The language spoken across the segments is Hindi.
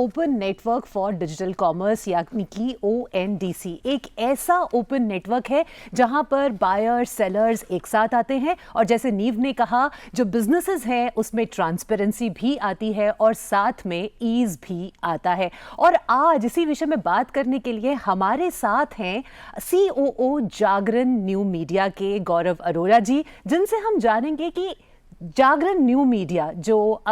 Open network for digital commerce यानी कि ONDC एक ऐसा ओपन नेटवर्क है जहां पर बायर्स सेलर्स एक साथ आते हैं और जैसे नीव ने कहा जो बिजनेसेस हैं उसमें ट्रांसपेरेंसी भी आती है और साथ में ईज भी आता है। और आज इसी विषय में बात करने के लिए हमारे साथ हैं COO जागरण न्यू मीडिया के गौरव अरोड़ा जी, जिनसे हम जानेंगे कि जागरण न्यू मीडिया जो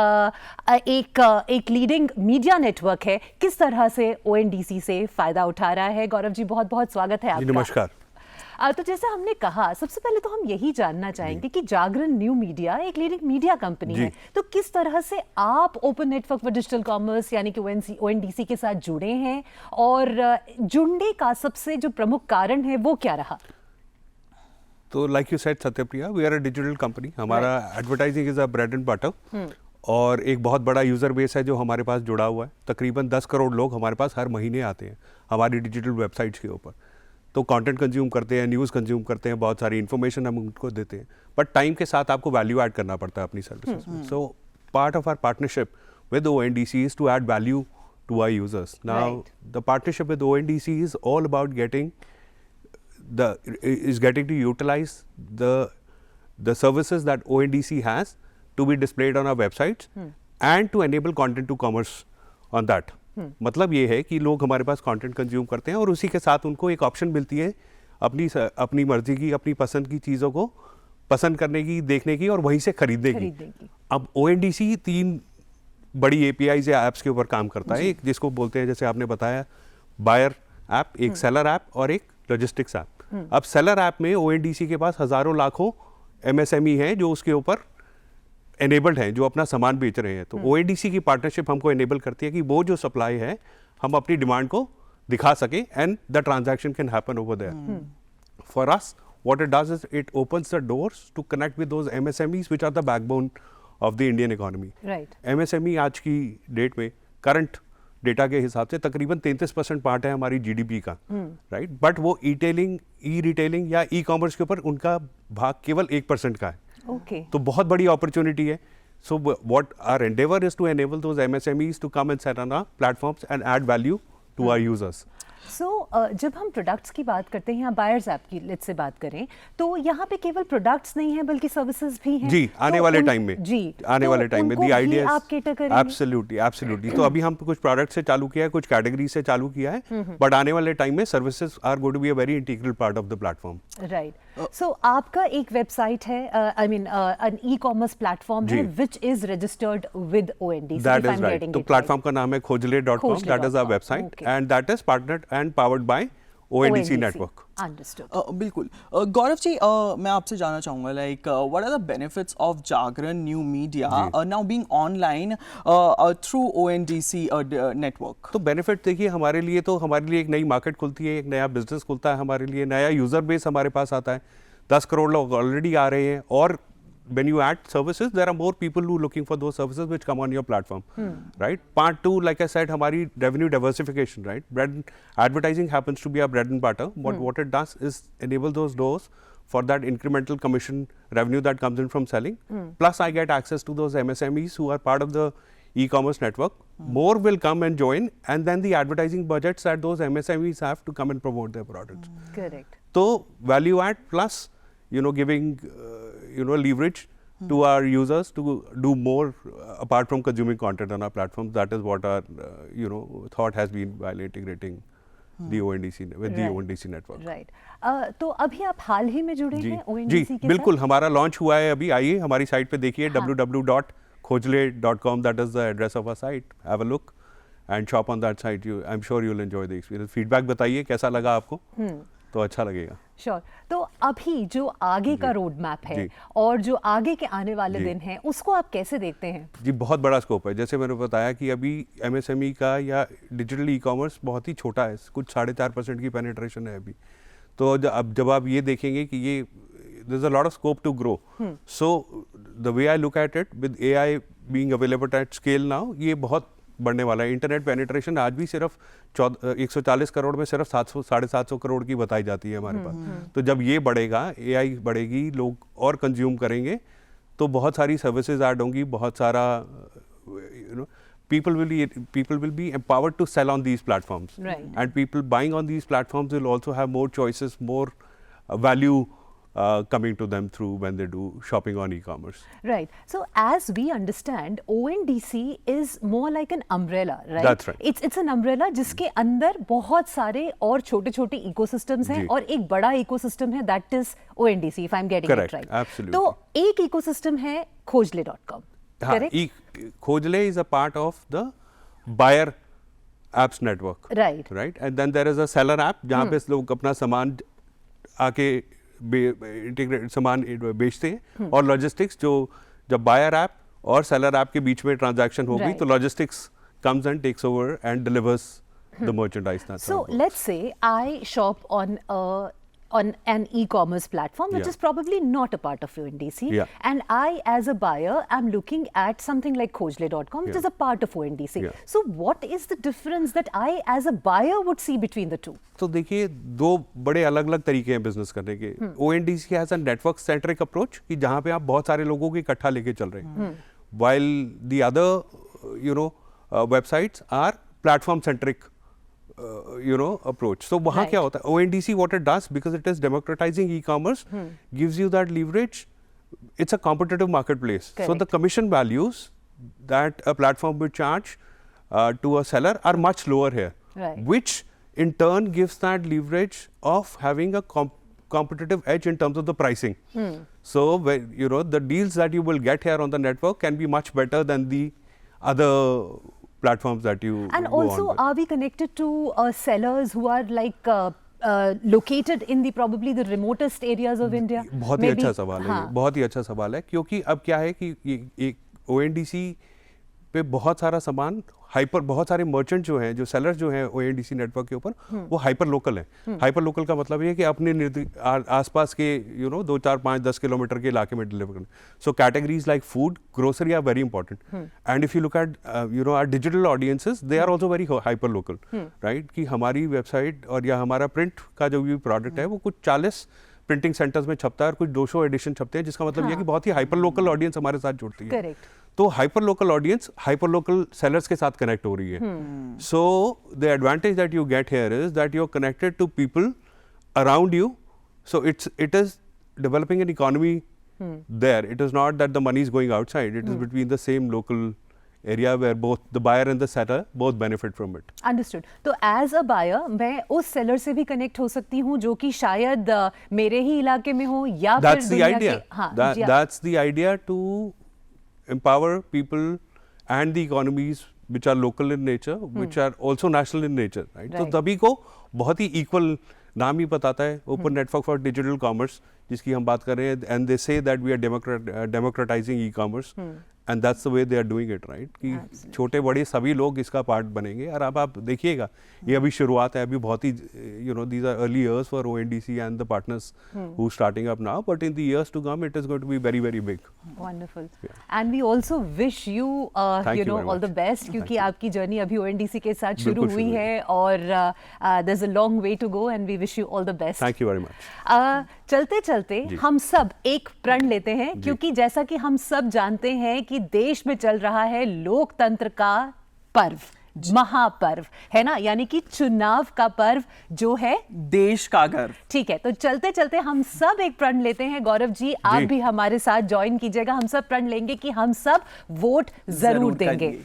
एक लीडिंग मीडिया नेटवर्क है किस तरह से ONDC से फायदा उठा रहा है। गौरव जी बहुत बहुत स्वागत है आपका। नमस्कार। तो जैसे हमने कहा सबसे पहले तो हम यही जानना चाहेंगे कि जागरण न्यू मीडिया एक लीडिंग मीडिया कंपनी है, तो किस तरह से आप open network for digital commerce यानी कि ONDC के साथ जुड़े हैं और जुड़ने का सबसे जो प्रमुख कारण है वो क्या रहा? तो like you said Satyapriya, we are a digital company. हमारा advertising is a bread and butter और एक बहुत बड़ा यूज़र बेस है जो हमारे पास जुड़ा हुआ है। तकरीबन 10 करोड़ लोग हमारे पास हर महीने आते हैं हमारी डिजिटल वेबसाइट्स के ऊपर। तो कंटेंट कंज्यूम करते हैं, न्यूज़ कंज्यूम करते हैं, बहुत सारी इन्फॉर्मेशन हम उनको देते हैं, बट टाइम के साथ आपको वैल्यू ऐड करना पड़ता है अपनी सर्विसेज में। So part of our partnership with ONDC is to add value to our users. Now the partnership with ONDC is all about getting to utilize the services that ONDC has to be displayed on our websites and to enable content to commerce on that. मतलब ये है कि लोग हमारे पास कंटेंट कंज्यूम करते हैं और उसी के साथ उनको एक ऑप्शन मिलती है अपनी मर्जी की, अपनी पसंद की चीज़ों को पसंद करने की, देखने की और वहीं से खरीदने की। अब ONDC 3 बड़ी APIs या ऐप्स के ऊपर काम करता है। एक जिसको बोलते हैं, जैसे आपने बताया, बायर ऐप, एक सेलर ऐप और एक लॉजिस्टिक्स ऐप। अब सेलर ऐप में ONDC के पास हजारों लाखों MSME हैं जो उसके ऊपर एनेबल्ड हैं, जो अपना सामान बेच रहे हैं। तो ONDC की पार्टनरशिप हमको एनेबल करती है कि वो जो सप्लाई है हम अपनी डिमांड को दिखा सके and the transaction can happen over there. For us what it does is it opens the doors to connect with those MSMEs which are the backbone of the Indian economy. MSME आज की डेट में करंट डेटा के हिसाब से तकरीबन 33% पार्ट है हमारी GDP का, राइट? बट वो ई-रिटेलिंग या ई-कॉमर्स के ऊपर उनका भाग केवल 1% का है। तो बहुत बड़ी अपॉर्चुनिटी है। So what our endeavour is to enable those MSMEs to come and set on our platforms and add value to our users. जब हम प्रोडक्ट्स की बात करते हैं या बायर्स ऐप की लेट्स से बात करें, तो यहाँ पे केवल प्रोडक्ट्स नहीं है बल्कि सर्विसेज भी हैं। जी, आने वाले टाइम में द आइडिया आप कैटर करेंगे? एब्सोल्युटली। तो अभी हम कुछ प्रोडक्ट से चालू किया है, कुछ कैटेगरी से चालू किया है, बट आने वाले टाइम में services are going to be a very integral part of the platform. Right. So आपका एक वेबसाइट है, I mean an e-commerce platform है which is registered with ONDC। That is right. तो प्लेटफॉर्म का नाम है khojle.com, that is our website and that is partnered and powered by ONDC network. Understood. बिल्कुल। गौरव जी, मैं आपसे जानना चाहूँगा like what are the benefits of Jagran new media now being online through ONDC network? तो बेनिफिट देखिए, हमारे लिए एक नई मार्केट खुलती है, एक नया बिजनेस खुलता है हमारे लिए, नया यूजर बेस हमारे पास आता है। 10 करोड़ लोग ऑलरेडी आ रहे हैं और when you add services, there are more people who are looking for those services which come on your platform, right? Part 2, like I said, हमारी revenue diversification, right? Advertising happens to be our bread and butter. What it does is enable those doors for that incremental commission revenue that comes in from selling. Plus, I get access to those MSMEs who are part of the e-commerce network. More will come and join, and then the advertising budgets that those MSMEs have to come and promote their products. Correct. So value add plus, giving leverage to our users to do more apart from consuming content on our platforms. That is what our thought has been while integrating the ONDC with the ONDC network. Right. तो अभी आप हाल ही में जुड़े हैं ONDC के साथ? बिल्कुल, हमारा लॉन्च हुआ है अभी। आइए हमारी साइट पे देखिए, www.khojle.com, that is the address of our site. Have a look and shop on that site. I'm sure you'll enjoy the experience. Feedback बताइए कैसा लगा आपको, तो अच्छा लगेगा। श्योर। तो अभी जो आगे का रोड मैप है और जो आगे के आने वाले दिन हैं, उसको आप कैसे देखते हैं? जी, बहुत बड़ा स्कोप है। जैसे मैंने बताया कि अभी MSME का या डिजिटल ई-कॉमर्स बहुत ही छोटा है, कुछ 4.5% की पेनिट्रेशन है अभी। तो अब जब आप ये देखेंगे कि ये there's a lot of scope to grow. So the way I look at it, with AI being available at scale now, ये बहुत बढ़ने वाला है। इंटरनेट पेनिट्रेशन आज भी सिर्फ 140 करोड़ में सिर्फ 700-750 करोड़ की बताई जाती है हमारे पास। तो जब ये बढ़ेगा, AI बढ़ेगी, लोग और कंज्यूम करेंगे, तो बहुत सारी सर्विसेज ऐड होंगी, बहुत सारा people will be empowered to sell on these platforms. Right. And people buying on these platforms will also have more choices, more value coming to them through when they do shopping on e-commerce. Right. So as we understand, ONDC is more like an umbrella, right? That's right. It's an umbrella जिसके अंदर बहुत सारे और छोटे-छोटे ecosystems हैं जी. और एक बड़ा ecosystem है, that is ONDC, if I'm getting Correct. it right. Absolutely. तो एक ecosystem है Khojle.com. Correct? Khojle is a part of the buyer apps network. Right. Right. And then there is a seller app जहाँ पे लोग अपना सामान आके इंटीग्रेट सामान बेचते हैं और लॉजिस्टिक्स जो जब बायर ऐप और सेलर ऐप के बीच में ट्रांजैक्शन होगी Right. तो logistics comes and takes over and delivers the merchandise. That's how So it works. let's say I shop on an e-commerce platform which Yeah. is probably not a part of ONDC, Yeah. and I as a buyer am looking at something like Khojle.com which Yeah. is a part of ONDC. Yeah. So what is the difference that I as a buyer would see between the two? तो देखिए दो बड़े अलग अलग तरीके हैं बिजनेस करने के. ONDC has a network centric approach कि जहाँ पे आप बहुत सारे लोगों को इकट्ठा लेके चल रहे हैं, while the other websites are platform centric approach. So वहाँ Right. क्या होता है, ONDC what it does, because it is democratizing e-commerce, gives you that leverage. It's a competitive marketplace. So the Correct. commission values that a platform would charge to a seller are much lower here, Right. which in turn gives that leverage of having a competitive edge in terms of the pricing. So the deals that you will get here on the network can be much better than the other platforms that you And go also, on with. are we connected to sellers who are like located in the probably the remotest areas of India? बहुत ही Maybe- अच्छा सवाल है हाँ. ये, बहुत ही अच्छा सवाल है, क्योंकि अब क्या है कि ये ONDC पे बहुत सारा सामान बहुत सारे मर्चेंट जो हैं, जो सेलर्स जो हैं ONDC नेटवर्क के ऊपर, वो हाइपर लोकल हैं. हाइपर लोकल का मतलब ये है कि अपने आसपास के 2, 4, 5, 10 किलोमीटर के इलाके में डिलीवर करना. So categories like food, grocery are very important. And if you look at our digital audiences, they are also very hyper local, right. कि हमारी वेबसाइट और या हमारा प्रिंट का जो भी प्रोडक्ट है वो कुछ 40 प्रिंटिंग सेंटर्स में छपता है और कुछ 200 एडिशन छपते हैं, जिसका मतलब ये है कि बहुत ही हाइपर लोकल ऑडियंस हमारे साथ जुड़ती है. Correct. तो hyper local audience hyper local sellers के साथ कनेक्ट हो रही है. So the advantage that you get here is that you are connected to people around you. So it is developing an economy there. It is not that the money is going outside. It is between the same local area where both the buyer and the seller both benefit from it. Understood. तो as a buyer मैं उस seller से भी connect हो सकती हूँ जो कि शायद मेरे ही इलाके में हो या फिर That's the दुनिया idea. के हाँ That's the idea, to empower people and the economies which are local in nature, which are also national in nature, right? तो Right. तभी को बहुत ही equal नाम ही बताता है, open network for digital commerce, जिसकी हम बात कर रहे हैं. And they say that we are democratising e-commerce, and that's the way they are doing it, right. कि छोटे बड़े सभी लोग इसका पार्ट बनेंगे. और अब आप देखिएगा, ये अभी शुरुआत है, अभी बहुत ही these are early years for ONDC and the partners who starting up now, but in the years to come it is going to be very very big. Wonderful. And we also wish you, Thank you very all the much. best, क्योंकि Thank you. आपकी जर्नी अभी ONDC के साथ शुरू बिल्कुल हुई शुरू है और there's a long way to go and we wish you all the best. Thank you very much. चलते चलते जी. हम सब एक प्रण लेते हैं, क्योंकि जैसा कि हम सब जानते हैं कि देश में चल रहा है लोकतंत्र का पर्व, महापर्व है ना, यानी कि चुनाव का पर्व जो है देश का गर्व. ठीक है. तो चलते चलते हम सब एक प्रण लेते हैं. गौरव जी, आप भी हमारे साथ ज्वाइन कीजिएगा. हम सब प्रण लेंगे कि हम सब वोट जरूर देंगे. करिए.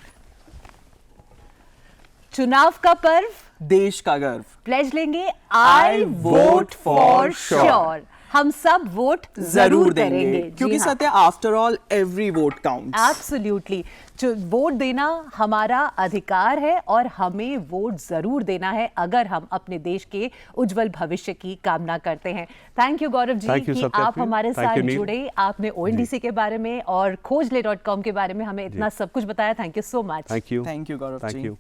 चुनाव का पर्व, देश का गर्व. प्लेज लेंगे, I I vote vote for for sure. Sure. हम सब वोट जरूर देंगे, जी क्योंकि हाँ. सत्य, after all every vote counts. Absolutely. Vote देना हमारा अधिकार है और हमें वोट जरूर देना है अगर हम अपने देश के उज्जवल भविष्य की कामना करते हैं. Thank you Gaurav ji Thank you, कि सत्या आप प्रिया. हमारे Thank साथ you, नील. जुड़े. आपने ONDC के बारे में और Khojle.com के बारे में हमें इतना सब कुछ बताया. Thank you so much. Thank you. Thank you Gaurav thank ji. You.